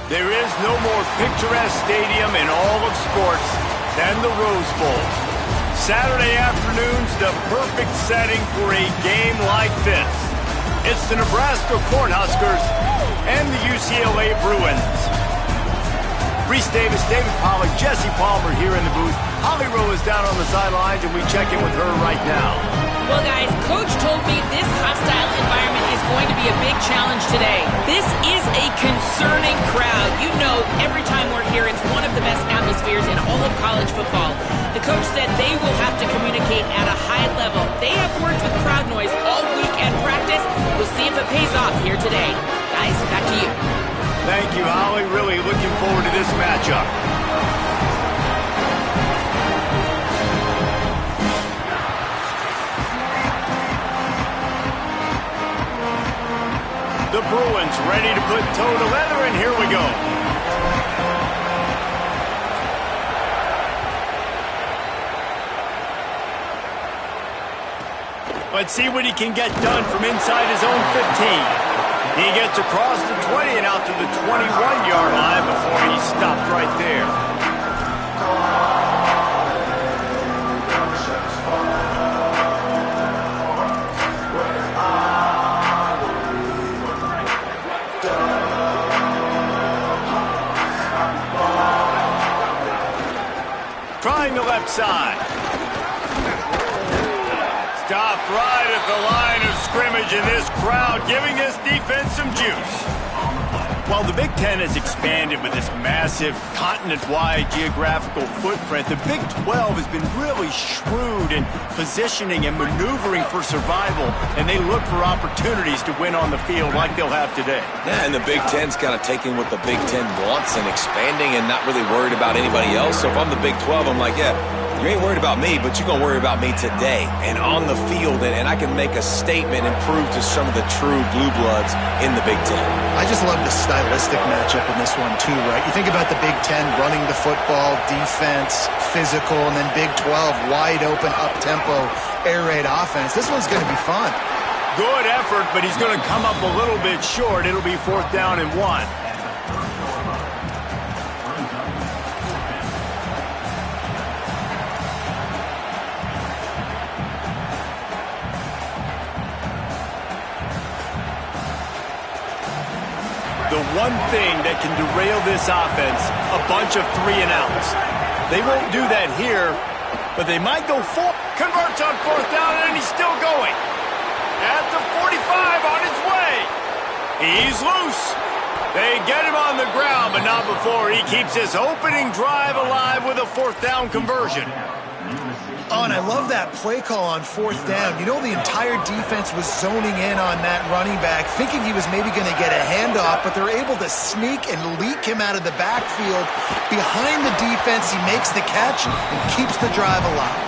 There is no more picturesque stadium in all of sports than the Rose Bowl. Saturday afternoon's the perfect setting for a game like this. It's the Nebraska Cornhuskers and the UCLA Bruins. Reese Davis, David Pollack, Jesse Palmer here in the booth. Holly Rowe is down on the sidelines, and we check in with her right now. Well, guys, Coach told me this hostile environment is going to be a big challenge today. This is a concerning crowd. You know, every time we're here, it's one of the best atmospheres in all of college football. The coach said they will have to communicate at a high level. They have worked with crowd noise all week at practice. We'll see if it pays off here today. Guys, back to you. Thank you, Holly. Really looking forward to this matchup. The Bruins ready to put toe to leather, and here we go. Let's see what he can get done from inside his own 15. He gets across the 20 and out to the 21-yard line before he stopped right there. Trying the left side. Stopped right at the line of scrimmage, in this crowd giving this defense some juice. While the Big Ten has expanded with this massive continent-wide geographical footprint, the Big 12 has been really shrewd in positioning and maneuvering for survival, and they look for opportunities to win on the field like they'll have today. Yeah, and the Big Ten's kind of taking what the Big Ten wants and expanding and not really worried about anybody else. So if I'm the Big 12, I'm like, yeah, you ain't worried about me, but you're going to worry about me today and on the field, and I can make a statement and prove to some of the true blue bloods in the Big Ten. I just love the stylistic matchup in this one too, right? You think about the Big Ten running the football, defense, physical, and then Big 12 wide open, up-tempo, air raid offense. This one's going to be fun. Good effort, but he's going to come up a little bit short. It'll be 4th down and 1. The one thing that can derail this offense, a bunch of 3-and-outs. They won't do that here, but they might go for. Converts on 4th down, and he's still going. At the 45 on his way. He's loose. They get him on the ground, but not before he keeps his opening drive alive with a 4th down conversion. Oh, and I love that play call on 4th down. You know, the entire defense was zoning in on that running back, thinking he was maybe going to get a handoff, but they're able to sneak and leak him out of the backfield. Behind the defense, he makes the catch and keeps the drive alive.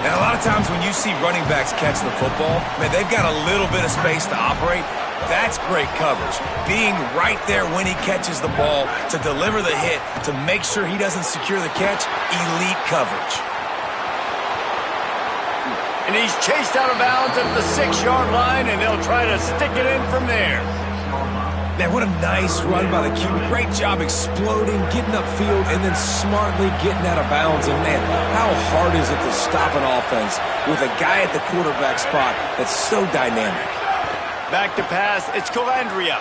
And a lot of times when you see running backs catch the football, man, they've got a little bit of space to operate. That's great coverage. Being right there when he catches the ball to deliver the hit, to make sure he doesn't secure the catch, elite coverage. And he's chased out of bounds at the 6-yard line, and they'll try to stick it in from there. Man, what a nice run by the Q. Great job exploding, getting upfield, and then smartly getting out of bounds. And, man, how hard is it to stop an offense with a guy at the quarterback spot that's so dynamic? Back to pass. It's Calandria.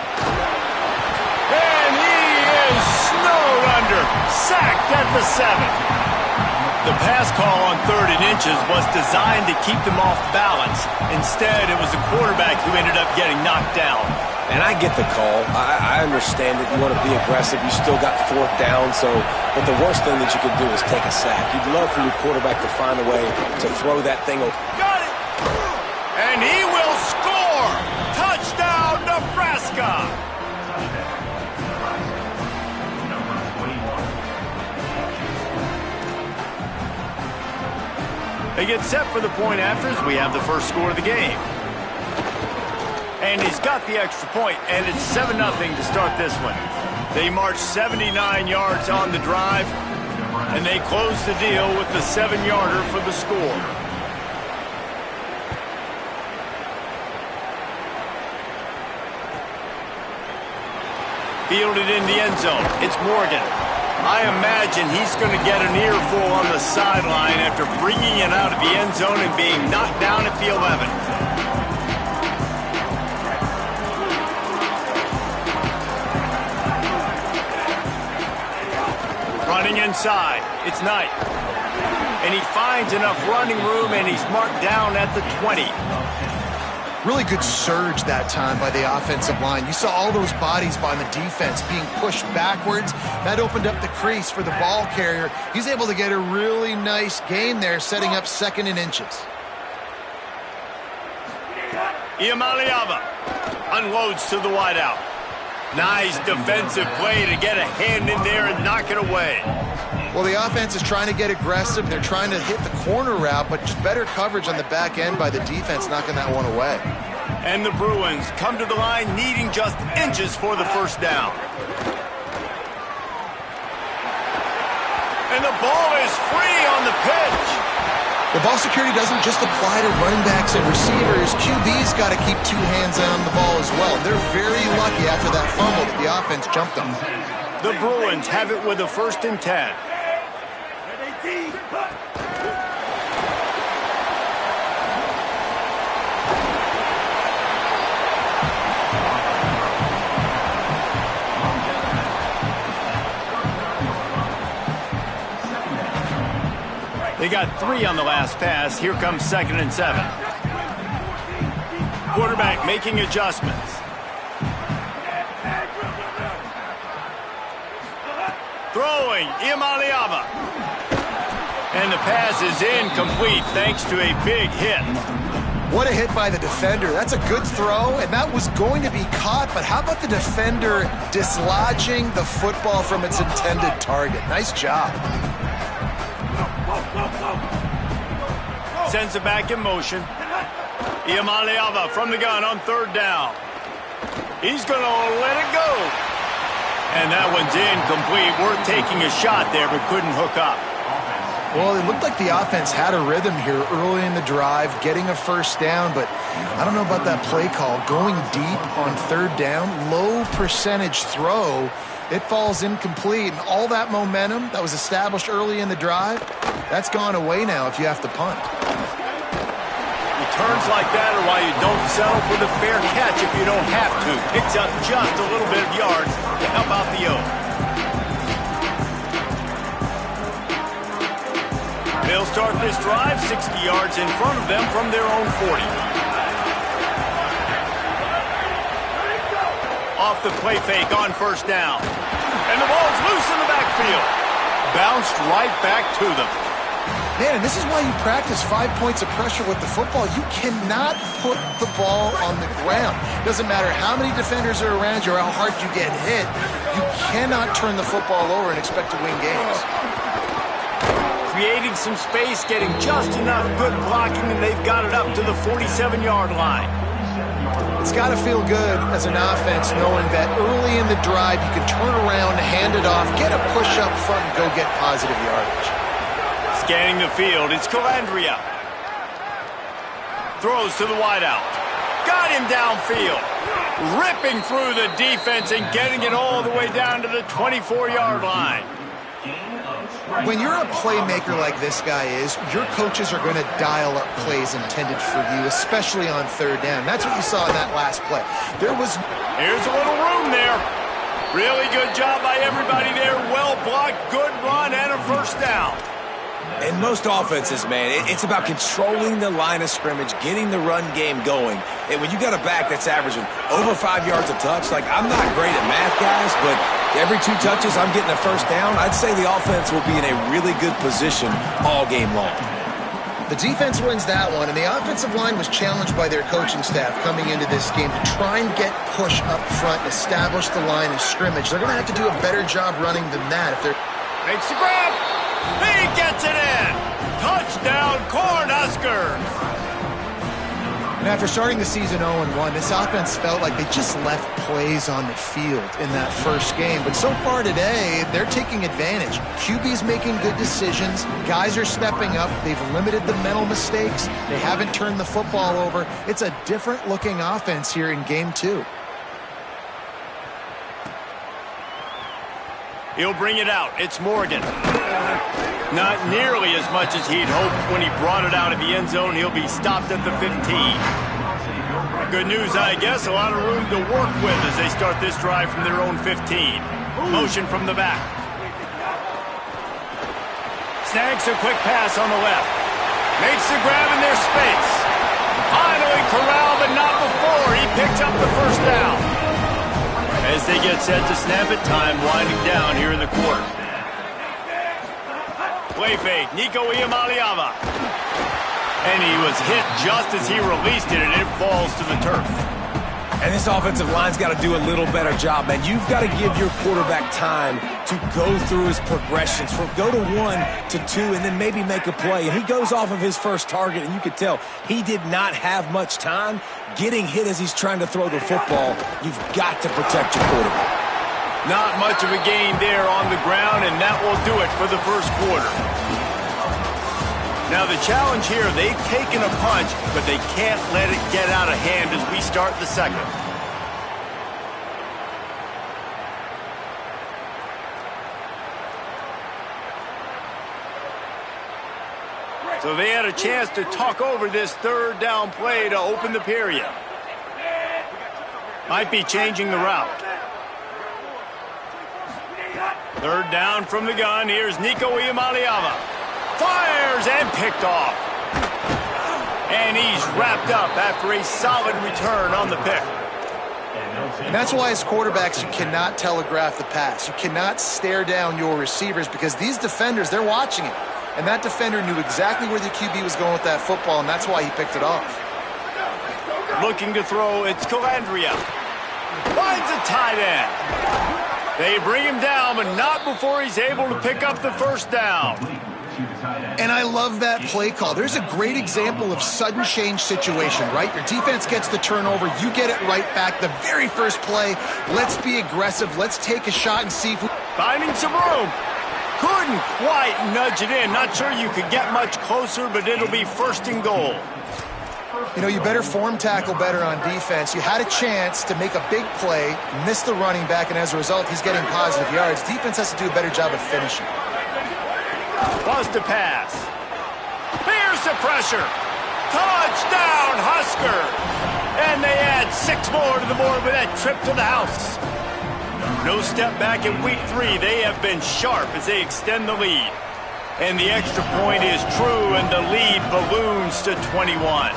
And he is snowed under. Sacked at the 7. The pass call on 3rd and inches was designed to keep them off balance. Instead, it was the quarterback who ended up getting knocked down. And I get the call. I understand that you want to be aggressive. You still got 4th down, but the worst thing that you could do is take a sack. You'd love for your quarterback to find a way to throw that thing over. Got it! And he will score! Touchdown, Nebraska! They get set for the point after as we have the first score of the game. And he's got the extra point, and it's 7-0 to start this one. They march 79 yards on the drive, and they close the deal with the 7-yarder for the score. Fielded in the end zone. It's Morgan. I imagine he's going to get an earful on the sideline after bringing it out of the end zone and being knocked down at the 11. Running inside. It's Knight. And he finds enough running room, and he's marked down at the 20. Really good surge that time by the offensive line. You saw all those bodies by the defense being pushed backwards. That opened up the crease for the ball carrier. He's able to get a really nice gain there, setting up 2nd and inches. Iamaleava unloads to the wideout. Nice defensive play to get a hand in there and knock it away. Well, the offense is trying to get aggressive. They're trying to hit the corner route, but just better coverage on the back end by the defense, knocking that one away. And the Bruins come to the line needing just inches for the first down. And the ball is free on the pitch. The ball security doesn't just apply to running backs and receivers. QB's got to keep 2 hands on the ball as well. They're very lucky after that fumble that the offense jumped on. The Bruins have it with a 1st and 10. They got 3 on the last pass. Here comes 2nd and 7. Quarterback making adjustments. Throwing, Iamaleava. And the pass is incomplete thanks to a big hit. What a hit by the defender. That's a good throw, and that was going to be caught, but how about the defender dislodging the football from its intended target? Nice job. Sends it back in motion. Iamaleava from the gun on 3rd down. He's going to let it go. And that one's incomplete. Worth taking a shot there, but couldn't hook up. Well, it looked like the offense had a rhythm here early in the drive, getting a 1st down, but I don't know about that play call. Going deep on 3rd down, low percentage throw, it falls incomplete, and all that momentum that was established early in the drive, that's gone away now if you have to punt. Returns like that are why you don't settle for the fair catch if you don't have to. Picks up just a little bit of yards to help out the O. They'll start this drive 60 yards in front of them from their own 40. Off the play fake on 1st down. And the ball's loose in the backfield. Bounced right back to them. Man, and this is why you practice 5 points of pressure with the football. You cannot put the ball on the ground. Doesn't matter how many defenders are around you or how hard you get hit. You cannot turn the football over and expect to win games. Creating some space, getting just enough good blocking, and they've got it up to the 47-yard line. It's got to feel good as an offense knowing that early in the drive you can turn around, hand it off, get a push up front, and go get positive yardage. Scanning the field, it's Calandria. Throws to the wideout. Got him downfield. Ripping through the defense and getting it all the way down to the 24-yard line. When you're a playmaker like this guy is, your coaches are going to dial up plays intended for you, especially on 3rd down. That's what you saw in that last play. Here's a little room there. Really good job by everybody there. Well blocked, good run, and a 1st down. In most offenses, man, it's about controlling the line of scrimmage, getting the run game going. And when you got a back that's averaging over 5 yards a touch, like, I'm not great at math, guys, but every 2 touches I'm getting a 1st down, I'd say the offense will be in a really good position all game long. The defense wins that one, and the offensive line was challenged by their coaching staff coming into this game to try and get push up front and establish the line of scrimmage. They're going to have to do a better job running than that if they're... Makes the grab. He gets it in. Touchdown, Cornhuskers. And after starting the season 0-1, this offense felt like they just left plays on the field in that first game. But so far today, they're taking advantage. QB's making good decisions. Guys are stepping up. They've limited the mental mistakes. They haven't turned the football over. It's a different-looking offense here in Game 2. He'll bring it out. It's Morgan. Not nearly as much as he'd hoped when he brought it out of the end zone. He'll be stopped at the 15. Good news, I guess. A lot of room to work with as they start this drive from their own 15. Motion from the back. Snags a quick pass on the left. Makes the grab in their space. Finally corralled, but not before. He picks up the first down. As they get set to snap it, time winding down here in the quarter. Play fake, Nico Iamaleava. And he was hit just as he released it, and it falls to the turf. And this offensive line's got to do a little better job, man. You've got to give your quarterback time to go through his progressions, from go to 1 to 2, and then maybe make a play. And he goes off of his first target, and you could tell he did not have much time getting hit as he's trying to throw the football. You've got to protect your quarterback. Not much of a gain there on the ground, and that will do it for the first quarter. Now the challenge here, they've taken a punch, but they can't let it get out of hand as we start the second. So they had a chance to talk over this third down play to open the period. Might be changing the route. Third down from the gun. Here's Nico Iamaleava. Fires and picked off. And he's wrapped up after a solid return on the pick. And that's why as quarterbacks you cannot telegraph the pass. You cannot stare down your receivers because these defenders, they're watching it. And that defender knew exactly where the QB was going with that football, and that's why he picked it off. Looking to throw, it's Calandria. Finds a tight end. They bring him down, but not before he's able to pick up the first down. And I love that play call. There's a great example of sudden change situation, right? Your defense gets the turnover. You get it right back. The very first play, let's be aggressive. Let's take a shot and see if we... Finding some room. Couldn't quite nudge it in. Not sure you could get much closer, but it'll be first and goal. You know, you better form tackle better on defense. You had a chance to make a big play, miss the running back, and as a result, he's getting positive yards. Defense has to do a better job of finishing. Bust a pass. Here's the pressure. Touchdown, Huskers. And they add 6 more to the board with that trip to the house. No step back in week 3. They have been sharp as they extend the lead. And the extra point is true, and the lead balloons to 21.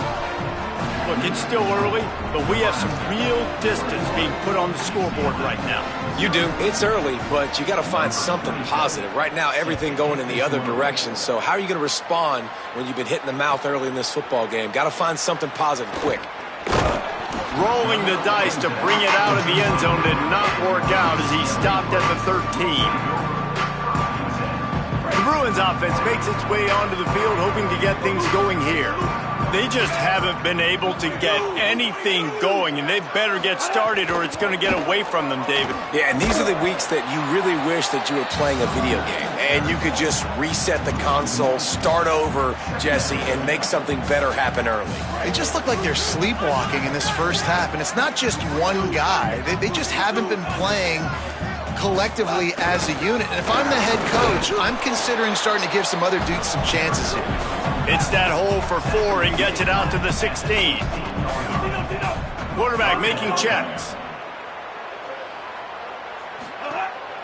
Look, it's still early, but we have some real distance being put on the scoreboard right now. You do. It's early, but you got to find something positive. Right now, everything going in the other direction. So how are you going to respond when you've been hit in the mouth early in this football game? Got to find something positive quick. Rolling the dice to bring it out of the end zone did not work out as he stopped at the 13. The Bruins offense makes its way onto the field hoping to get things going here. They just haven't been able to get anything going, and they better get started or it's going to get away from them, David. Yeah, and these are the weeks that you really wish that you were playing a video game and you could just reset the console, start over, Jesse, and make something better happen early. They just look like they're sleepwalking in this first half, and it's not just one guy. They just haven't been playing collectively as a unit. And if I'm the head coach, I'm considering starting to give some other dudes some chances here. It's that hole for 4 and gets it out to the 16. Quarterback making checks.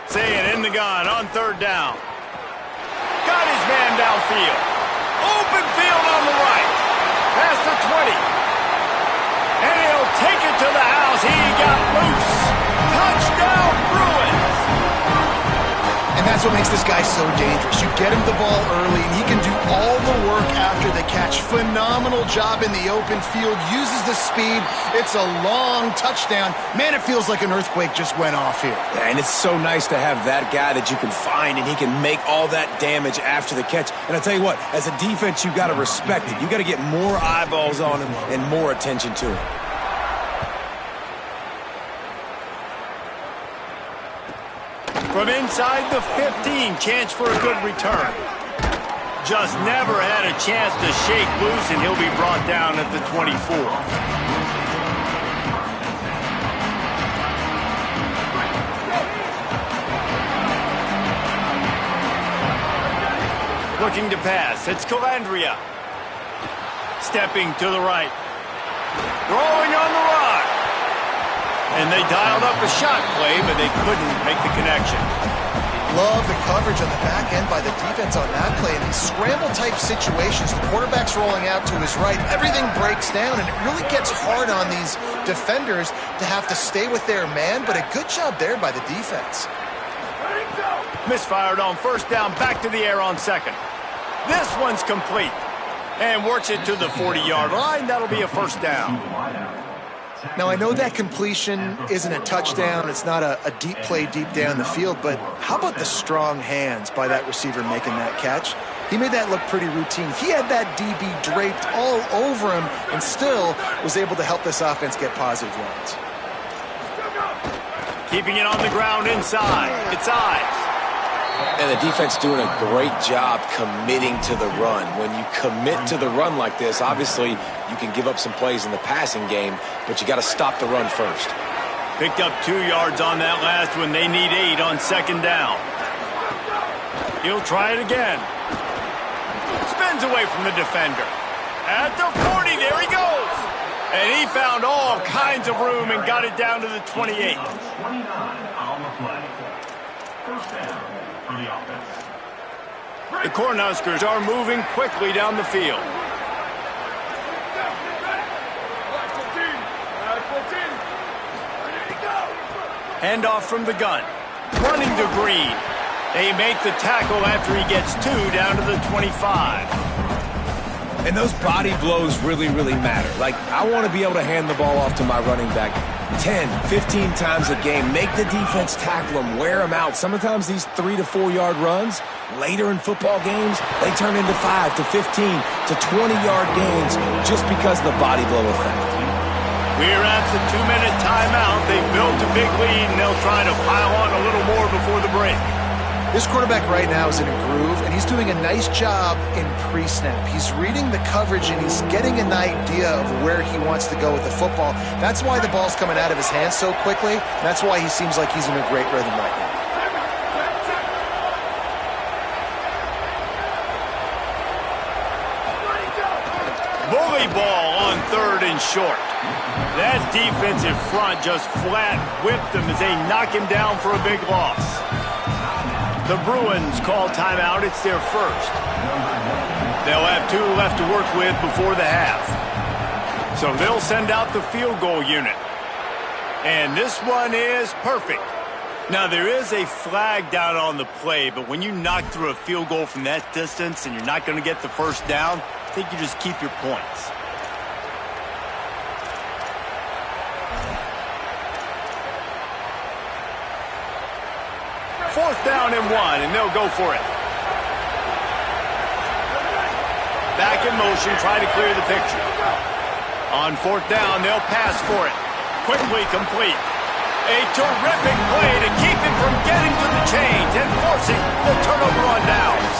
Saying in the gun on third down. Got his man downfield. Open field on the right. Past the 20. And he'll take it to the house. He got loose. Touchdown, Bruins. And that's what makes this guy so dangerous. You get him the ball early, and he can do all the work after the catch. Phenomenal job in the open field. Uses the speed. It's a long touchdown. Man, it feels like an earthquake just went off here. Yeah, and it's so nice to have that guy that you can find, and he can make all that damage after the catch. And I'll tell you what, as a defense, you got to respect it. You got to get more eyeballs on him and more attention to him. From inside the 15, chance for a good return. Just never had a chance to shake loose, and he'll be brought down at the 24. looking to pass. It's Calandria. Stepping to the right. Throwing on the run. And they dialed up a shot play, but they couldn't make the connection. Love the coverage on the back end by the defense on that play. In these scramble-type situations, the quarterback's rolling out to his right. Everything breaks down, and it really gets hard on these defenders to have to stay with their man, but a good job there by the defense. Misfired on first down, back to the air on second. This one's complete. And works it to the 40-yard line. That'll be a first down. Now, I know that completion isn't a touchdown. It's not a deep play deep down the field, but how about the strong hands by that receiver making that catch? He made that look pretty routine. He had that DB draped all over him and still was able to help this offense get positive yards. Keeping it on the ground inside. It's Ives. And the defense doing a great job committing to the run. When you commit to the run like this, obviously you can give up some plays in the passing game, but you got to stop the run first. Picked up 2 yards on that last one. They need 8 on second down. He'll try it again. Spins away from the defender. At the 40, there he goes. And he found all kinds of room and got it down to the 28. 29 on the play. First down. The Cornhuskers are moving quickly down the field. Handoff from the gun. Running to Green. They make the tackle after he gets 2 down to the 25. And those body blows really, really matter. Like, I want to be able to hand the ball off to my running back 10, 15 times a game. Make the defense tackle them, wear them out. Sometimes these 3 to 4 yard runs, later in football games, they turn into 5 to 15 to 20-yard gains just because of the body blow effect. We're at the 2-minute timeout. They built a big lead, and they'll try to pile on a little more before the break. This quarterback right now is in a groove, and he's doing a nice job in pre-snap. He's reading the coverage, and he's getting an idea of where he wants to go with the football. That's why the ball's coming out of his hands so quickly. That's why he seems like he's in a great rhythm right now. Bully ball on 3rd and short. That defensive front just flat whipped them as they knock him down for a big loss. The Bruins call timeout. It's their first. They'll have 2 left to work with before the half. So they'll send out the field goal unit. And this one is perfect. Now, there is a flag down on the play, but when you knock through a field goal from that distance and you're not going to get the first down, I think you just keep your points. Fourth down and 1, and they'll go for it. Back in motion, try to clear the picture. On 4th down, they'll pass for it. Quickly complete. A terrific play to keep him from getting to the chains and forcing the turnover on downs.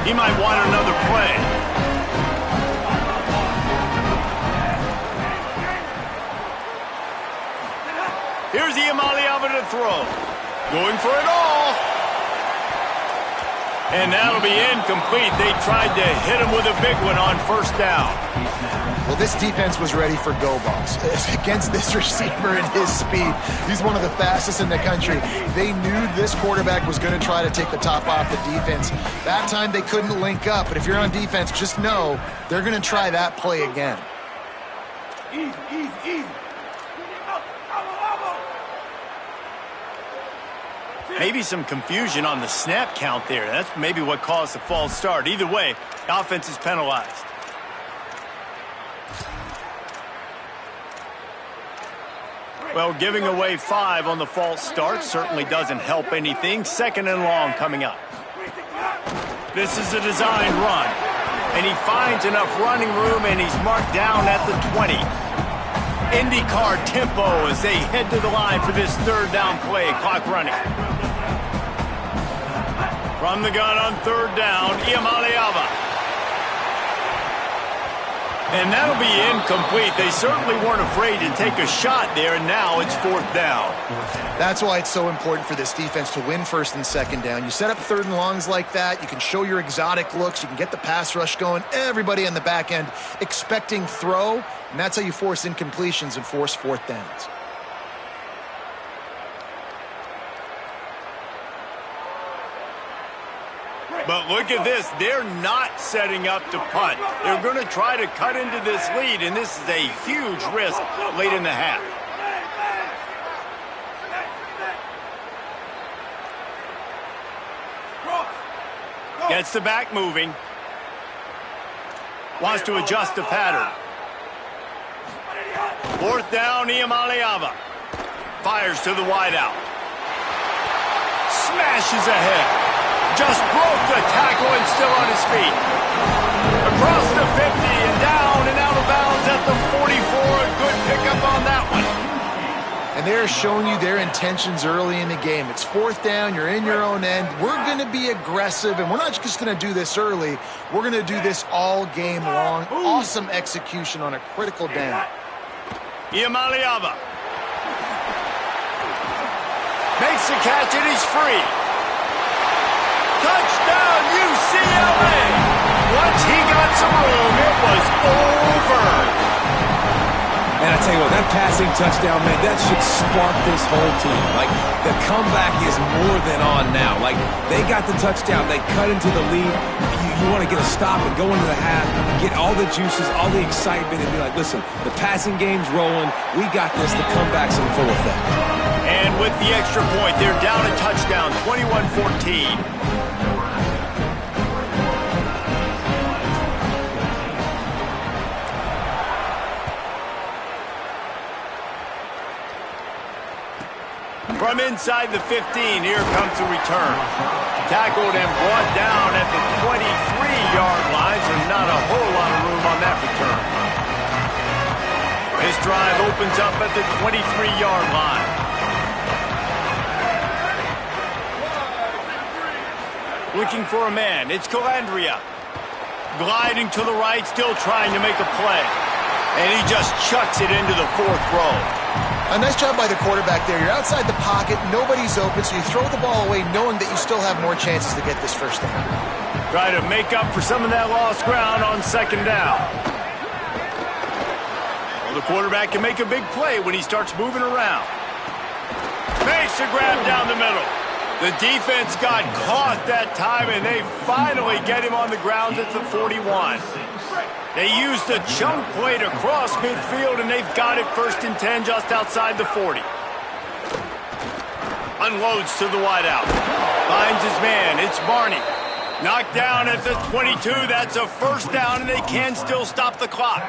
He might want another play. Here's Iamaleava to throw. Going for it all. And that'll be incomplete. They tried to hit him with a big one on 1st down. Well, this defense was ready for go balls. Against this receiver and his speed, he's one of the fastest in the country. They knew this quarterback was going to try to take the top off the defense. That time they couldn't link up, but if you're on defense, just know they're going to try that play again. Easy, easy, easy. Maybe some confusion on the snap count there. That's maybe what caused the false start. Either way, the offense is penalized. Well, giving away 5 on the false start certainly doesn't help anything. 2nd and long coming up. This is a designed run. And he finds enough running room, and he's marked down at the 20. IndyCar tempo as they head to the line for this 3rd down play. Clock running. From the gun on 3rd down, Iamaleava. And that'll be incomplete. They certainly weren't afraid to take a shot there, and now it's 4th down. That's why it's so important for this defense to win 1st and 2nd down. You set up 3rd and longs like that, you can show your exotic looks, you can get the pass rush going, everybody on the back end expecting throw, and that's how you force incompletions and force 4th downs. But look at this. They're not setting up to punt. They're going to try to cut into this lead, and this is a huge risk late in the half. Gets the back moving. Wants to adjust the pattern. 4th down, Iamaleava. Fires to the wideout. Smashes ahead. Just broke the tackle and still on his feet. Across the 50 and down and out of bounds at the 44. A good pickup on that one. And they're showing you their intentions early in the game. It's 4th down, you're in your own end. We're going to be aggressive, and we're not just going to do this early. We're going to do this all game long. Awesome execution on a critical down. Iamaleava makes the catch, and he's free. Touchdown, UCLA! Once he got some room, it was over. And I tell you what, that passing touchdown, man, that should spark this whole team. Like, the comeback is more than on now. Like, they got the touchdown. They cut into the lead. You want to get a stop and go into the half, get all the juices, all the excitement, and be like, listen, the passing game's rolling. We got this. The comeback's in full effect. And with the extra point, they're down a touchdown, 21-14. From inside the 15, here comes the return. Tackled and brought down at the 23-yard line, so not a whole lot of room on that return. This drive opens up at the 23-yard line. Looking for a man. It's Calandria. Gliding to the right, still trying to make a play. And he just chucks it into the 4th row. A nice job by the quarterback there. You're outside the pocket, nobody's open, so you throw the ball away knowing that you still have more chances to get this 1st down. Try to make up for some of that lost ground on 2nd down. Well, the quarterback can make a big play when he starts moving around. Makes a grab down the middle. The defense got caught that time, and they finally get him on the ground at the 41. They used a chunk play to cross midfield, and they've got it 1st and 10 just outside the 40. Unloads to the wideout. Finds his man. It's Barney. Knocked down at the 22. That's a 1st down, and they can still stop the clock.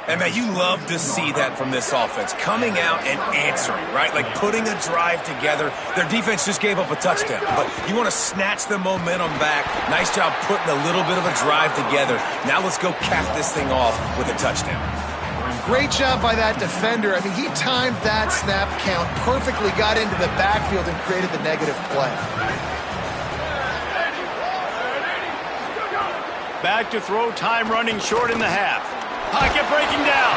And, man, you love to see that from this offense. Coming out and answering, right? Like putting a drive together. Their defense just gave up a touchdown. But you want to snatch the momentum back. Nice job putting a little bit of a drive together. Now let's go cap this thing off with a touchdown. Great job by that defender. I mean, he timed that snap count perfectly, got into the backfield and created the negative play. Back to throw, time running short in the half. Pocket breaking down.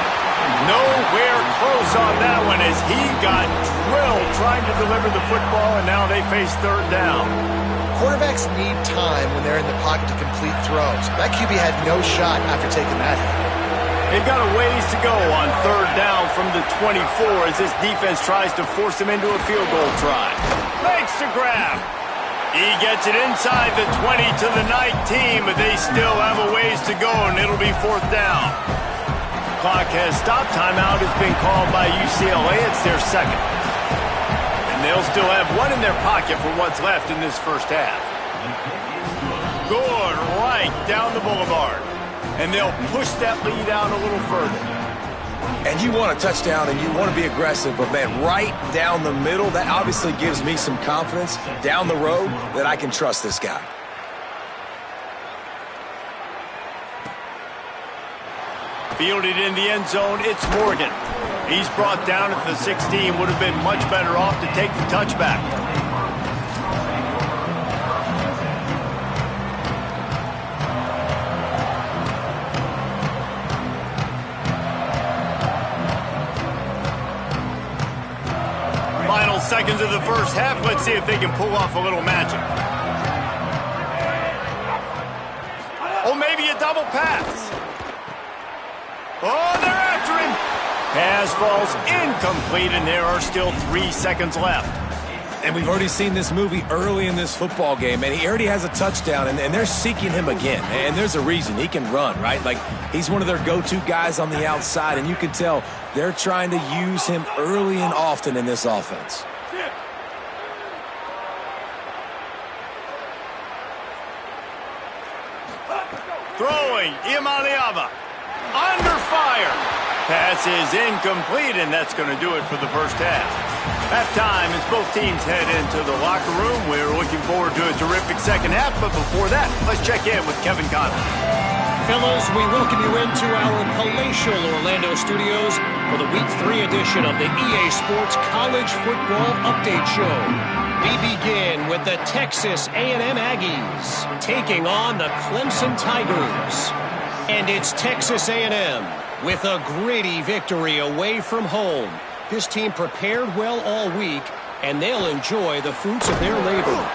Nowhere close on that one as he got drilled trying to deliver the football, and now they face 3rd down. Quarterbacks need time when they're in the pocket to complete throws. That QB had no shot after taking that hit. They've got a ways to go on 3rd down from the 24 as this defense tries to force them into a field goal try. Makes the grab. He gets it inside the 20 to the 19, but they still have a ways to go, and it'll be 4th down. Clock has stopped. Timeout has been called by UCLA. It's their 2nd. And they'll still have one in their pocket for what's left in this 1st half. Good right down the boulevard. And they'll push that lead out a little further. And you want a touchdown and you want to be aggressive, but, man, right down the middle, that obviously gives me some confidence down the road that I can trust this guy. Fielded in the end zone, it's Morgan. He's brought down at the 16. Would have been much better off to take the touchback. seconds of the first half. Let's see if they can pull off a little magic. Oh, maybe a double pass. Oh, they're after him. Pass falls incomplete, and there are still 3 seconds left. And we've already seen this movie early in this football game, and he already has a touchdown, and they're seeking him again. And there's a reason. He can run, right? Like, he's one of their go-to guys on the outside, and you can tell they're trying to use him early and often in this offense. Throwing, Imaliava. Under fire. Pass is incomplete, and that's going to do it for the first half. Halftime as both teams head into the locker room. We're looking forward to a terrific second half, but before that, let's check in with Kevin Conley. Fellas, we welcome you into our palatial Orlando studios for the Week 3 edition of the EA Sports College Football Update Show. We begin with the Texas A&M Aggies taking on the Clemson Tigers. And it's Texas A&M with a gritty victory away from home. This team prepared well all week, and they'll enjoy the fruits of their labor.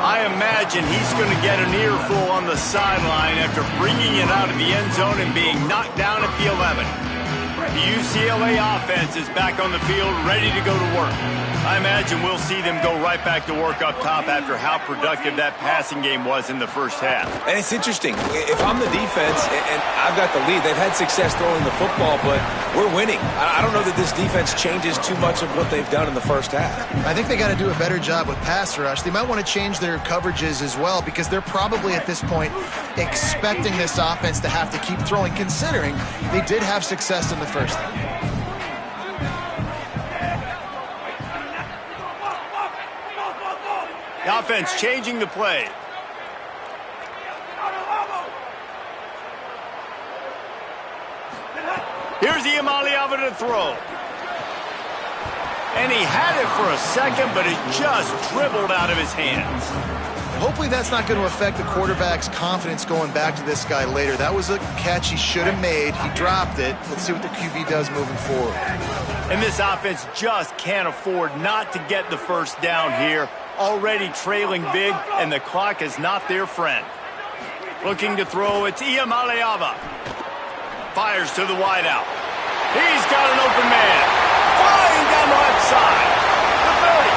I imagine he's going to get an earful on the sideline after bringing it out of the end zone and being knocked down at the 11. The UCLA offense is back on the field, ready to go to work. I imagine we'll see them go right back to work up top after how productive that passing game was in the first half. And it's interesting. If I'm the defense and I've got the lead, they've had success throwing the football, but we're winning. I don't know that this defense changes too much of what they've done in the first half. I think they got to do a better job with pass rush. They might want to change their coverages as well, because they're probably at this point expecting this offense to have to keep throwing, considering they did have success in the first half. The offense changing the play. Here's Imaliava to throw. And he had it for a second, but it just dribbled out of his hands. Hopefully that's not going to affect the quarterback's confidence going back to this guy later. That was a catch he should have made. He dropped it. Let's see what the QB does moving forward. And this offense just can't afford not to get the first down here. Already trailing big, and the clock is not their friend. Looking to throw, it's Imaliava. Fires to the wideout. He's got an open man. Flying down the left side. The 30.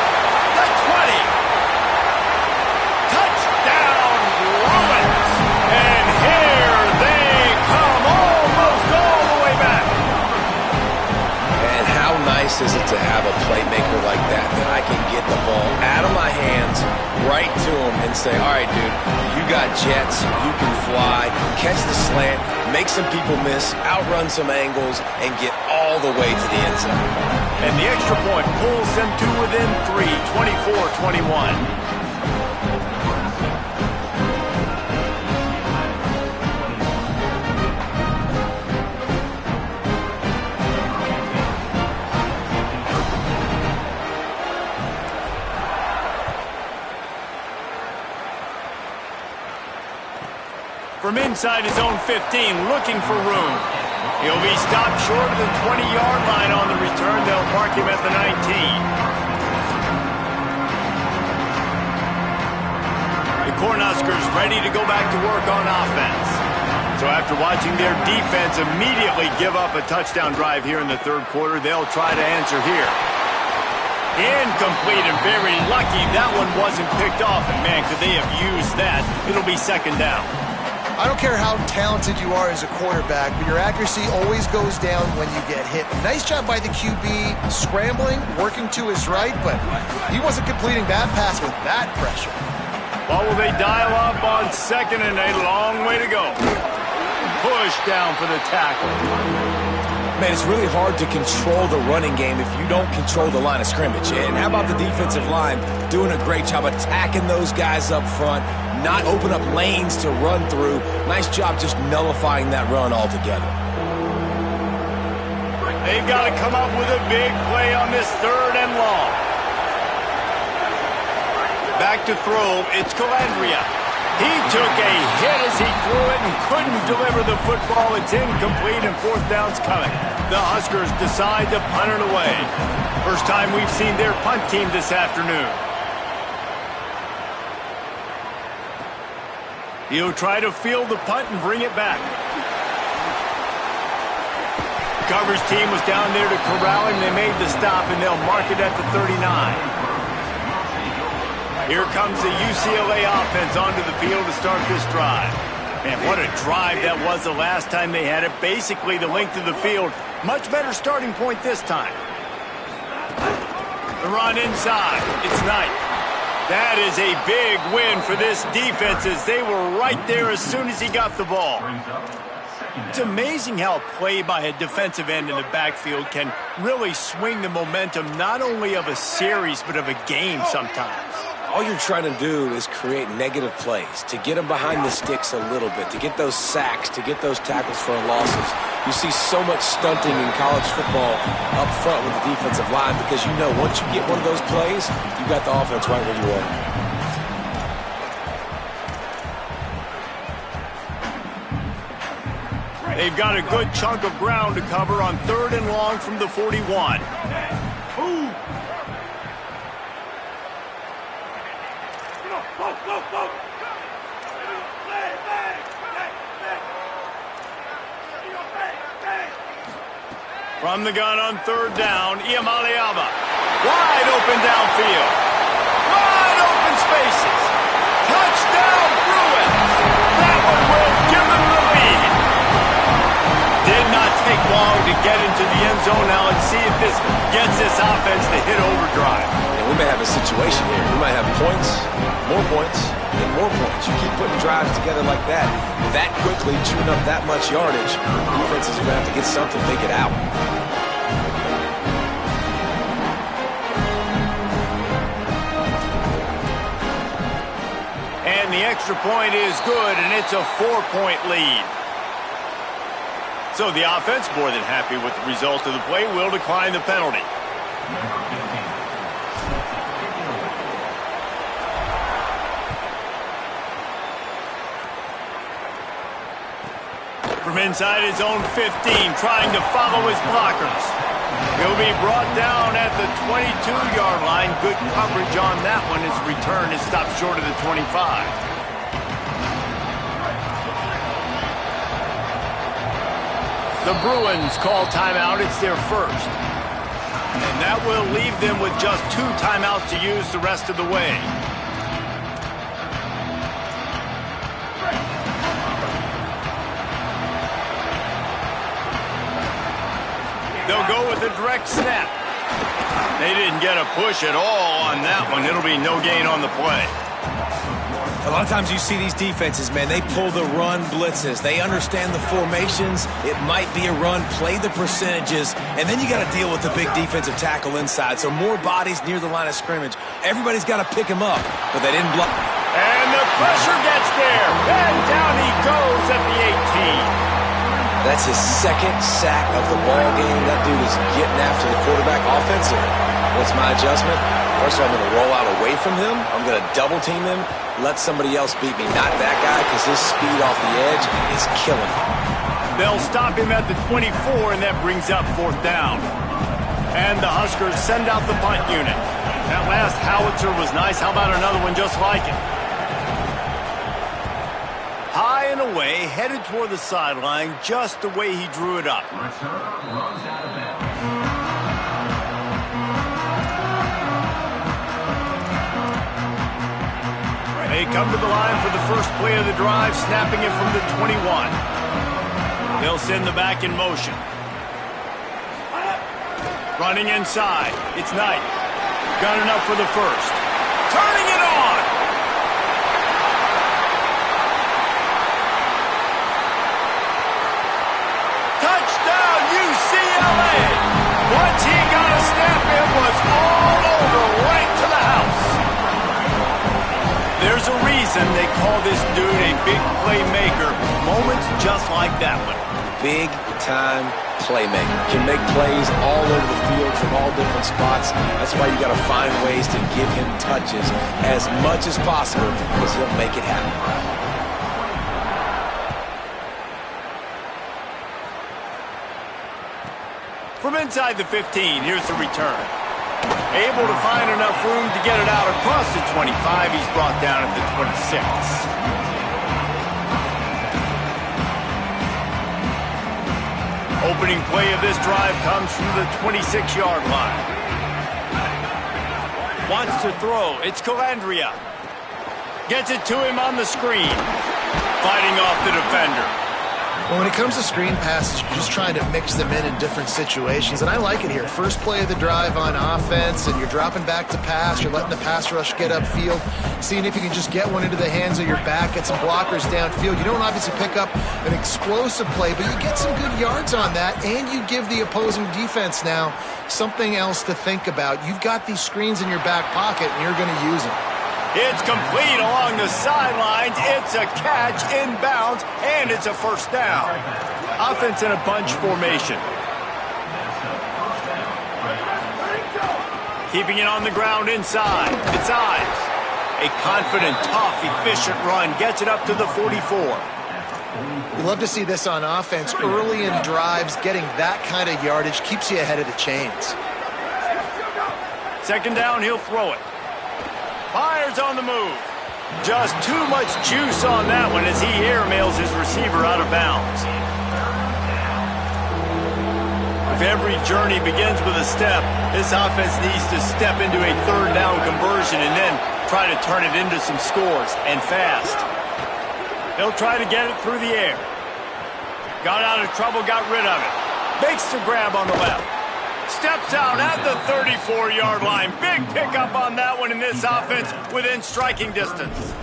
The 20. Touchdown, Rollins. And here they come, almost all the way back. And how nice is it to have a playmaker like that I can get the ball out of my hands right to him and say, all right, dude, you got jets, you can fly, catch the slant, make some people miss, outrun some angles, and get all the way to the end zone. And the extra point pulls them to within 3, 24-21. From inside his own 15, looking for room. He'll be stopped short of the 20-yard line on the return. They'll mark him at the 19. The Cornhuskers ready to go back to work on offense. So after watching their defense immediately give up a touchdown drive here in the third quarter, they'll try to answer here. Incomplete, and very lucky that one wasn't picked off. And man, could they have used that. It'll be second down. I don't care how talented you are as a quarterback, but your accuracy always goes down when you get hit. Nice job by the QB scrambling, working to his right, but he wasn't completing that pass with that pressure. Well, will they dial up on second, and a long way to go. Push down for the tackle. Man, it's really hard to control the running game if you don't control the line of scrimmage. And how about the defensive line doing a great job attacking those guys up front, not open up lanes to run through. Nice job just nullifying that run altogether. They've got to come up with a big play on this third and long. Back to throw, it's Calandria. He took a hit as he threw it and couldn't deliver the football. It's incomplete, and fourth down's coming. The Huskers decide to punt it away. First time we've seen their punt team this afternoon. He'll try to field the punt and bring it back. The coverage team was down there to corral him. They made the stop, and they'll mark it at the 39. Here comes the UCLA offense onto the field to start this drive. Man, what a drive that was the last time they had it. Basically the length of the field. Much better starting point this time. The run inside. It's Knight. That is a big win for this defense as they were right there as soon as he got the ball. It's amazing how a play by a defensive end in the backfield can really swing the momentum not only of a series but of a game sometimes. All you're trying to do is create negative plays, to get them behind the sticks a little bit, to get those sacks, to get those tackles for losses. You see so much stunting in college football up front with the defensive line because you know once you get one of those plays, you got the offense right where you are. They've got a good chunk of ground to cover on 3rd and long from the 41. From the gun on 3rd down, Iamaleava. Wide open downfield. Wide open spaces. Touchdown, Bruins. That one will give them the lead. Did not take long to get into the end zone. Now let's see if this gets this offense to hit overdrive. And we may have a situation here. We might have points, and more points. You keep putting drives together like that quickly, chewing up that much yardage, defenses are going to have to get something figured out. And the extra point is good, and it's a 4-point lead. So the offense, more than happy with the result of the play, will decline the penalty. From inside his own 15, trying to follow his blockers. He'll be brought down at the 22-yard line. Good coverage on that one. His return is stopped short of the 25. The Bruins call timeout. It's their first. And that will leave them with just 2 timeouts to use the rest of the way. They'll go with a direct snap. They didn't get a push at all on that one. It'll be no gain on the play. A lot of times you see these defenses, man, they pull the run blitzes. They understand the formations. It might be a run, play the percentages, and then you got to deal with the big defensive tackle inside. So more bodies near the line of scrimmage. Everybody's got to pick him up, but they didn't block. And the pressure gets there. And down he goes at the 18. That's his 2nd sack of the ball game. That dude is getting after the quarterback offensively. What's my adjustment? First of all, I'm going to roll out away from him. I'm going to double team him. Let somebody else beat me, not that guy, because his speed off the edge is killing him. They'll stop him at the 24, and that brings up 4th down. And the Huskers send out the punt unit. That last howitzer was nice. How about another one just like it? High and away, headed toward the sideline, just the way he drew it up. They come to the line for the first play of the drive, snapping it from the 21. They'll send the back in motion. Running inside. It's Knight. Got enough for the first. Turning it on! Touchdown, UCLA! Once he got a step, it was all over, right to the house. There's a reason they call this dude a big playmaker. Moments just like that one. Big-time playmaker. Can make plays all over the field from all different spots. That's why you got to find ways to give him touches as much as possible because he'll make it happen. From inside the 15, here's the return. Able to find enough room to get it out across the 25. He's brought down at the 26. Opening play of this drive comes from the 26-yard line. Wants to throw. It's Calandria. Gets it to him on the screen. Fighting off the defender. Well, when it comes to screen passes, you're just trying to mix them in different situations, and I like it here. First play of the drive on offense, and you're dropping back to pass. You're letting the pass rush get upfield, seeing if you can just get one into the hands of your back, get some blockers downfield. You don't obviously pick up an explosive play, but you get some good yards on that, and you give the opposing defense now something else to think about. You've got these screens in your back pocket, and you're going to use them. It's complete along the sidelines. It's a catch inbounds, and it's a first down. Offense in a bunch formation. Keeping it on the ground inside. It's Ives. A confident, tough, efficient run. Gets it up to the 44. You love to see this on offense. Early in drives, getting that kind of yardage keeps you ahead of the chains. Second down, he'll throw it. Fires on the move. Just too much juice on that one as he airmails his receiver out of bounds. If every journey begins with a step, this offense needs to step into a third down conversion and then try to turn it into some scores, and fast. They'll try to get it through the air. Got out of trouble, got rid of it. Makes the grab on the left. Steps out at the 34-yard line. Big pickup on that one in this offense within striking distance.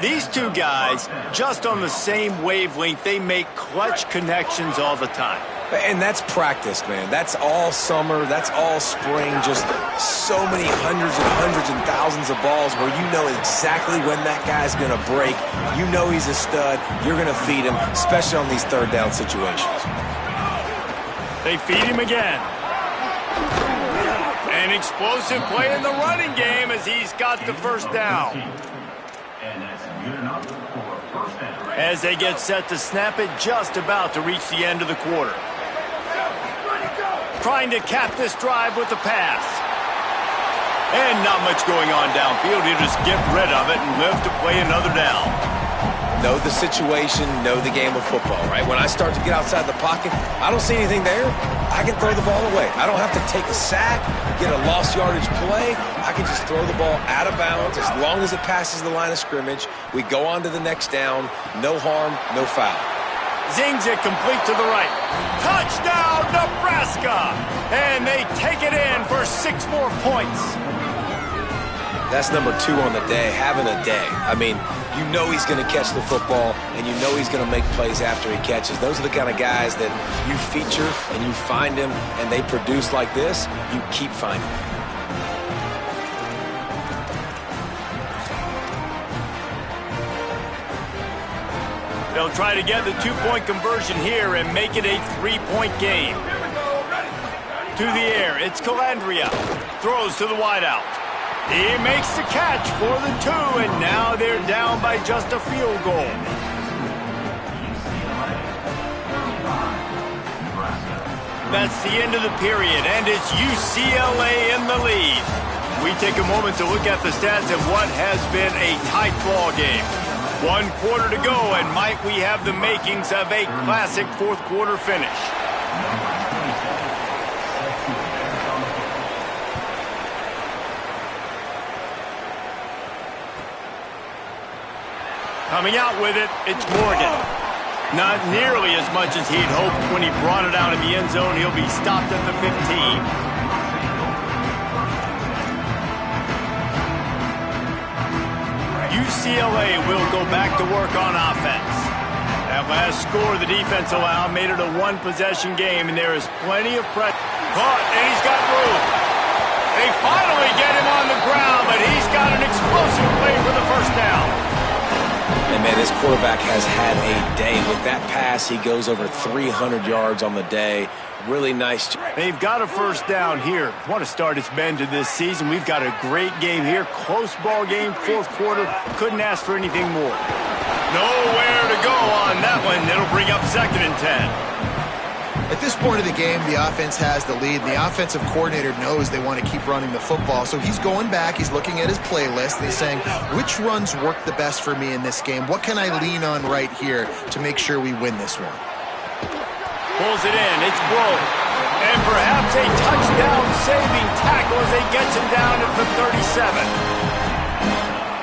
These two guys, just on the same wavelength, they make clutch connections all the time. And that's practice, man. That's all summer. That's all spring. Just so many hundreds and thousands of balls where you know exactly when that guy's going to break. You know he's a stud. You're going to feed him, especially on these third down situations. They feed him again. An explosive play in the running game as he's got the first down. As they get set to snap it, just about to reach the end of the quarter. Trying to cap this drive with the pass. And not much going on downfield. He'll just get rid of it and live to play another down. Know the situation, know the game of football, right? When I start to get outside the pocket, I don't see anything there. I can throw the ball away. I don't have to take a sack, get a lost yardage play. I can just throw the ball out of bounds as long as it passes the line of scrimmage. We go on to the next down. No harm, no foul. Zings it complete to the right. Touchdown, Nebraska! And they take it in for 6 more points. That's number 2 on the day, having a day. I mean, you know he's going to catch the football, and you know he's going to make plays after he catches. Those are the kind of guys that you feature and you find them, and they produce like this, you keep finding them. They'll try to get the 2-point conversion here and make it a 3-point game. To the air, it's Calandria. Throws to the wideout. He makes the catch for the 2, and now they're down by just a field goal. That's the end of the period, and it's UCLA in the lead. We take a moment to look at the stats of what has been a tight ball game. 1 quarter to go, and might we have the makings of a classic fourth quarter finish. Coming out with it, it's Morgan. Not nearly as much as he'd hoped when he brought it out in the end zone. He'll be stopped at the 15. UCLA will go back to work on offense. That last score the defense allowed made it a 1-possession game, and there is plenty of pressure. Caught, and he's got room. They finally get him on the ground, but he's got an explosive play for the first down. And, man, this quarterback has had a day. With that pass, he goes over 300 yards on the day. Really nice. They've got a first down here. What a start it's been to this season. We've got a great game here. Close ball game, fourth quarter. Couldn't ask for anything more. Nowhere to go on that one. It'll bring up 2nd and 10. At this point of the game, the offense has the lead, and the offensive coordinator knows they want to keep running the football. So he's going back, he's looking at his playlist, and he's saying, which runs work the best for me in this game? What can I lean on right here to make sure we win this one? Pulls it in, it's Bro. And perhaps a touchdown-saving tackle as they gets him down at the 37.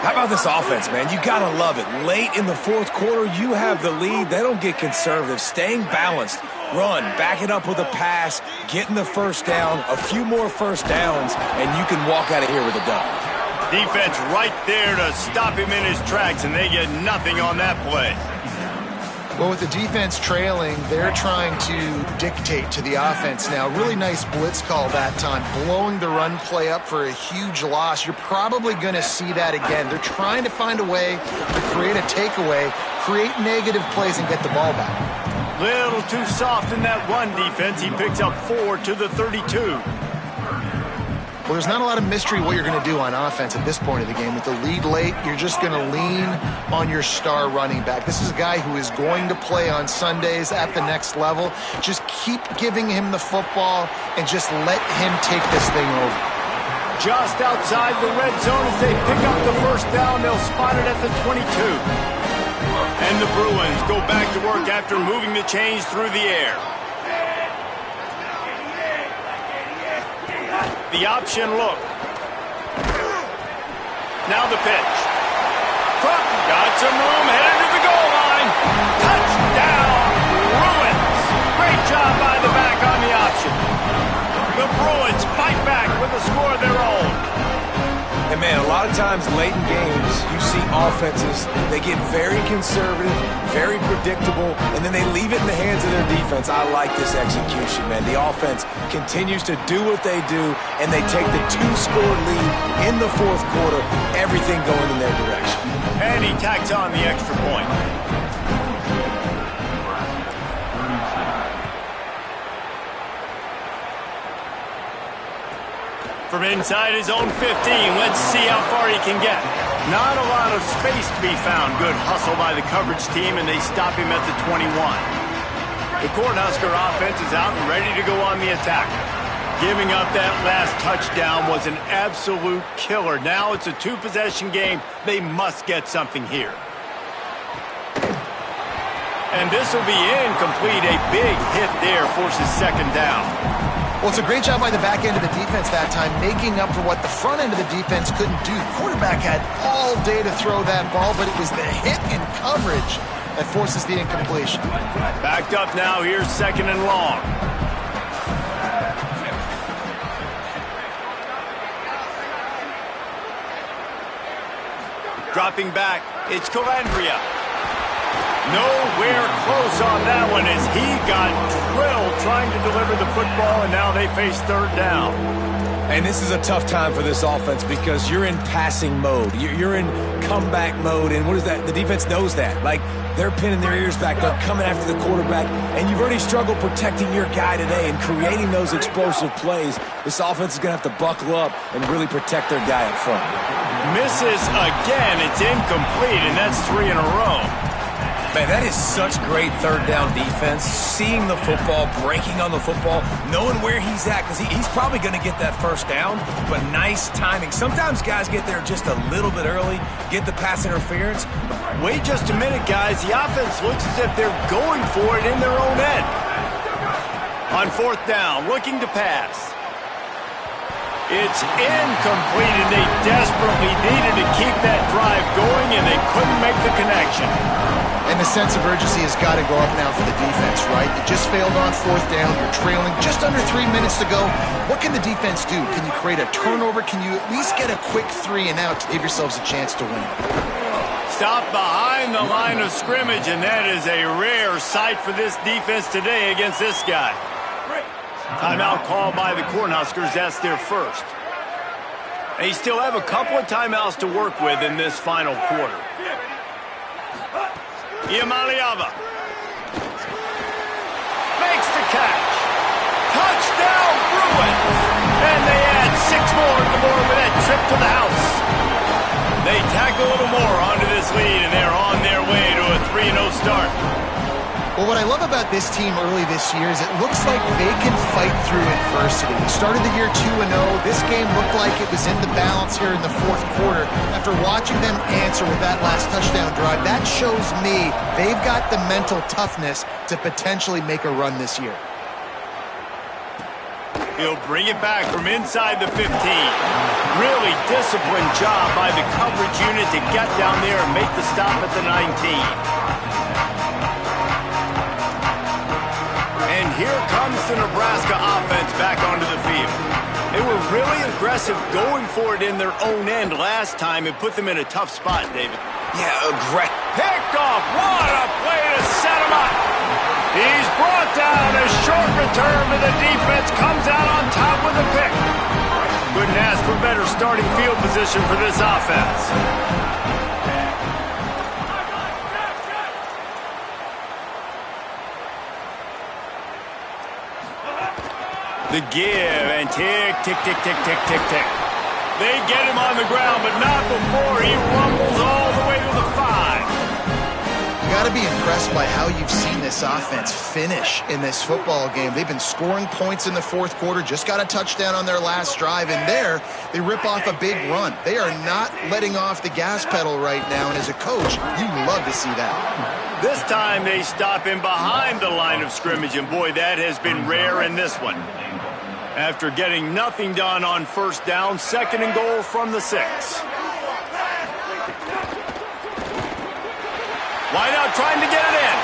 How about this offense, man? You got to love it. Late in the fourth quarter, you have the lead. They don't get conservative. Staying balanced. Run, back it up with a pass, getting the first down, a few more first downs, and you can walk out of here with a dub. Defense right there to stop him in his tracks, and they get nothing on that play. Well, with the defense trailing, they're trying to dictate to the offense now. Really nice blitz call that time, blowing the run play up for a huge loss. You're probably going to see that again. They're trying to find a way to create a takeaway, create negative plays, and get the ball back. Little too soft in that run defense. He picks up 4 to the 32. Well, there's not a lot of mystery what you're going to do on offense at this point of the game. With the lead late, you're just going to lean on your star running back. This is a guy who is going to play on Sundays at the next level. Just keep giving him the football and just let him take this thing over. Just outside the red zone as they pick up the first down. They'll spot it at the 22. And the Bruins go back to work after moving the chains through the air. The option look. Now the pitch. Crump got some room, headed to the goal line. Touchdown, Bruins. Great job by the back on the option. The Bruins fight back with a score of their own. And man, a lot of times late in games, you see offenses, they get very conservative, very predictable, and then they leave it in the hands of their defense. I like this execution, man. The offense continues to do what they do, and they take the 2-score lead in the fourth quarter, everything going in their direction. And he tacks on the extra point. From inside his own 15, let's see how far he can get. Not a lot of space to be found. Good hustle by the coverage team, and they stop him at the 21. The Cornhusker offense is out and ready to go on the attack. Giving up that last touchdown was an absolute killer. Now it's a 2-possession game. They must get something here. And this will be incomplete. A big hit there forces second down. Well, it's a great job by the back end of the defense that time, making up for what the front end of the defense couldn't do. The quarterback had all day to throw that ball, but it was the hit and coverage that forces the incompletion. Backed up now, here's second and long. Dropping back, it's Calandria. Nowhere close on that one as he got drilled trying to deliver the football, and now they face third down. And this is a tough time for this offense because you're in passing mode. You're in comeback mode, and what is that? The defense knows that. Like, they're pinning their ears back. They're coming after the quarterback, and you've already struggled protecting your guy today and creating those explosive plays. This offense is going to have to buckle up and really protect their guy up front. Misses again. It's incomplete, and that's 3 in a row. Man, that is such great third down defense. Seeing the football, breaking on the football, knowing where he's at, because he's probably going to get that first down, but nice timing. Sometimes guys get there just a little bit early, get the pass interference. Wait just a minute, guys. The offense looks as if they're going for it in their own end. On fourth down, looking to pass. It's incomplete, and they desperately needed to keep that drive going, and they couldn't make the connection. And the sense of urgency has got to go up now for the defense, right? You just failed on fourth down. You're trailing just under 3 minutes to go. What can the defense do? Can you create a turnover? Can you at least get a quick 3 and out to give yourselves a chance to win? Stop behind the line of scrimmage, and that is a rare sight for this defense today against this guy. Timeout called by the Cornhuskers. That's their first. They still have a couple of timeouts to work with in this final quarter. Iamaleava makes the catch. Touchdown, Bruins! And they add 6 more to the board with that trip to the house. They tack a little more onto this lead, and they're on their way to a 3-0 start. Well, what I love about this team early this year is it looks like they can fight through adversity. They started the year 2-0. This game looked like it was in the balance here in the fourth quarter. After watching them answer with that last touchdown drive, that shows me they've got the mental toughness to potentially make a run this year. He'll bring it back from inside the 15. Really disciplined job by the coverage unit to get down there and make the stop at the 19. And here comes the Nebraska offense back onto the field. They were really aggressive going for it in their own end last time and put them in a tough spot, David. Yeah, aggressive. Picked off. What a play to set him up. He's brought down. A short return, but the defense comes out on top with a pick. Couldn't ask for better starting field position for this offense. The give and tick, tick, tick, tick, tick, tick, tick. They get him on the ground, but not before he rumbles all the way to the 5. You got to be impressed by how you've seen this offense finish in this football game. They've been scoring points in the fourth quarter, just got a touchdown on their last drive, and there they rip off a big run. They are not letting off the gas pedal right now, and as a coach, you love to see that. This time they stop him behind the line of scrimmage, and boy, that has been rare in this one. After getting nothing done on first down, 2nd and goal from the 6. Wideout trying to get it in.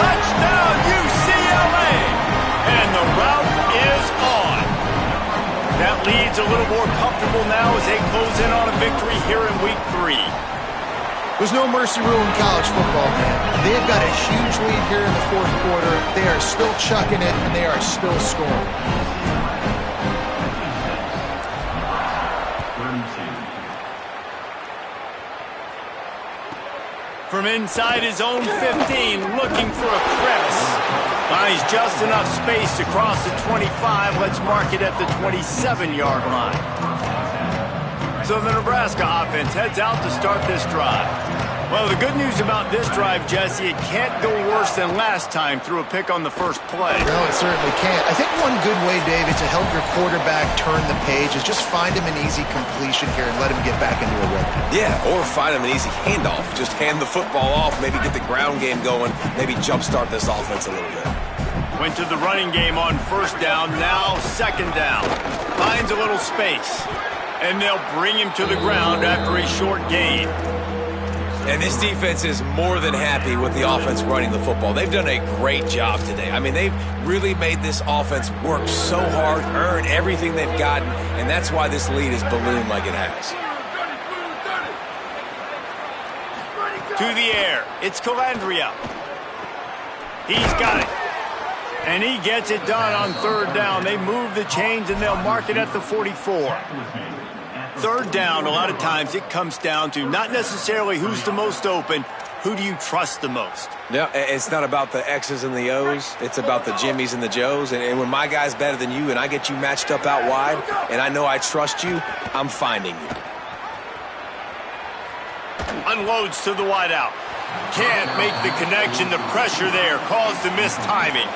Touchdown, UCLA! And the route is on. That lead's a little more comfortable now as they close in on a victory here in week 3. There's no mercy rule in college football, man. They've got a huge lead here in the fourth quarter. They are still chucking it, and they are still scoring. From inside his own 15, looking for a crevice. Finds just enough space to cross the 25. Let's mark it at the 27-yard line. So the Nebraska offense heads out to start this drive. Well, the good news about this drive, Jesse, it can't go worse than last time through a pick on the first play. No, it certainly can't. I think one good way, David, to help your quarterback turn the page is just find him an easy completion here and let him get back into a rhythm. Yeah, or find him an easy handoff. Just hand the football off, maybe get the ground game going, maybe jumpstart this offense a little bit. Went to the running game on first down, now 2nd down. Finds a little space, and they'll bring him to the ground after a short gain. And this defense is more than happy with the offense running the football. They've done a great job today. I mean, they've really made this offense work so hard, earn everything they've gotten, and that's why this lead is ballooned like it has. To the air, it's Calandria. He's got it. And he gets it done on 3rd down. They move the chains, and they'll mark it at the 44. 3rd down, a lot of times it comes down to not necessarily who's the most open, who do you trust the most? Yeah, it's not about the X's and the O's. It's about the Jimmies and the Joes. And when my guy's better than you and I get you matched up out wide and I know I trust you, I'm finding you. Unloads to the wideout. Can't make the connection. The pressure there caused the missed timing.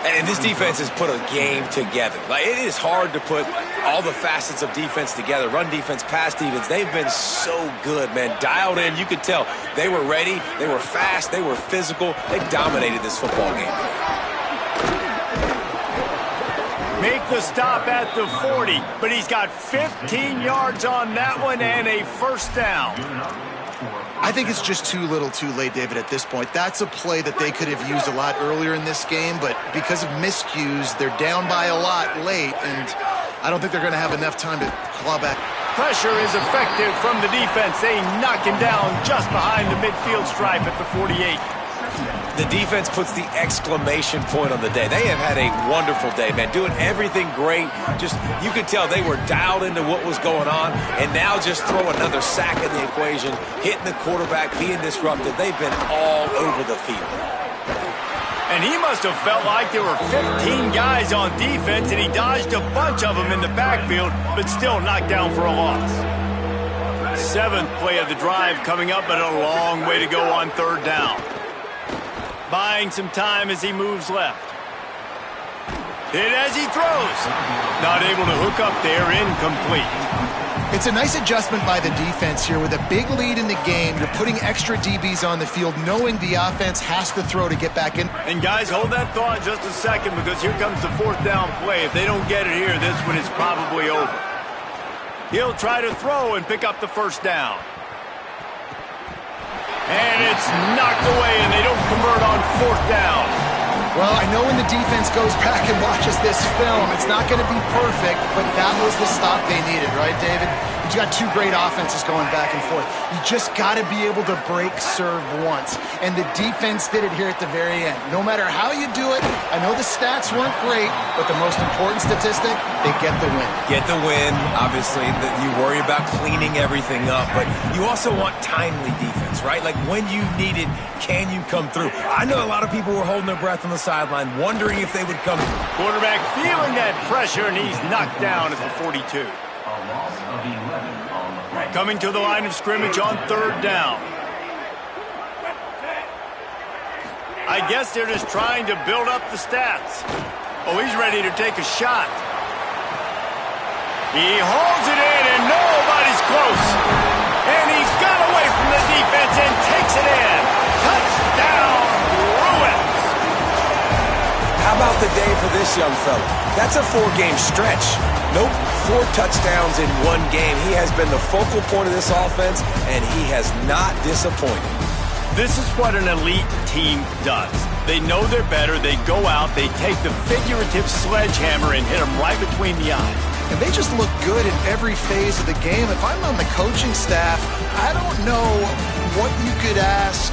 And this defense has put a game together. Like, it is hard to put all the facets of defense together. Run defense, pass defense. They've been so good, man. Dialed in. You could tell they were ready. They were fast. They were physical. They dominated this football game. Make the stop at the 40, but he's got 15 yards on that one and a 1st down. I think it's just too little too late, David, at this point. That's a play that they could have used a lot earlier in this game, but because of miscues, they're down by a lot late, and I don't think they're going to have enough time to claw back. Pressure is effective from the defense. They knock him down just behind the midfield stripe at the 48. The defense puts the exclamation point on the day. They have had a wonderful day, man. Doing everything great. Just, you could tell they were dialed into what was going on, and now just throw another sack in the equation, hitting the quarterback, being disruptive. They've been all over the field. And he must have felt like there were 15 guys on defense, and he dodged a bunch of them in the backfield, but still knocked down for a loss. 7th play of the drive coming up, but a long way to go on 3rd down. Buying some time as he moves left. Hit as he throws. Not able to hook up there, incomplete. It's a nice adjustment by the defense here. With a big lead in the game, you're putting extra DBs on the field, knowing the offense has to throw to get back in. And guys, hold that thought just a second, because here comes the fourth down play. If they don't get it here, this one is probably over. He'll try to throw and pick up the first down. And it's knocked away, and they don't convert on fourth down. Well, I know when the defense goes back and watches this film, it's not going to be perfect, but that was the stop they needed, right, David? You got two great offenses going back and forth. You just got to be able to break serve once, and the defense did it here at the very end. No matter how you do it, I know the stats weren't great, but the most important statistic, they get the win. Get the win. Obviously, you worry about cleaning everything up, but you also want timely defense, right? Like when you need it, can you come through? I know a lot of people were holding their breath on the sideline, wondering if they would come through. Quarterback feeling that pressure, and he's knocked down at the 42. Coming to the line of scrimmage on third down. I guess they're just trying to build up the stats. Oh, he's ready to take a shot. He hauls it in, and nobody's close. And he's got away from the defense and takes it in. Touchdown, Bruins. How about the day for this young fella? That's a 4-game stretch. Nope, 4 touchdowns in 1 game. He has been the focal point of this offense, and he has not disappointed. This is what an elite team does. They know they're better. They go out, they take the figurative sledgehammer and hit them right between the eyes. And they just look good in every phase of the game. If I'm on the coaching staff, I don't know what you could ask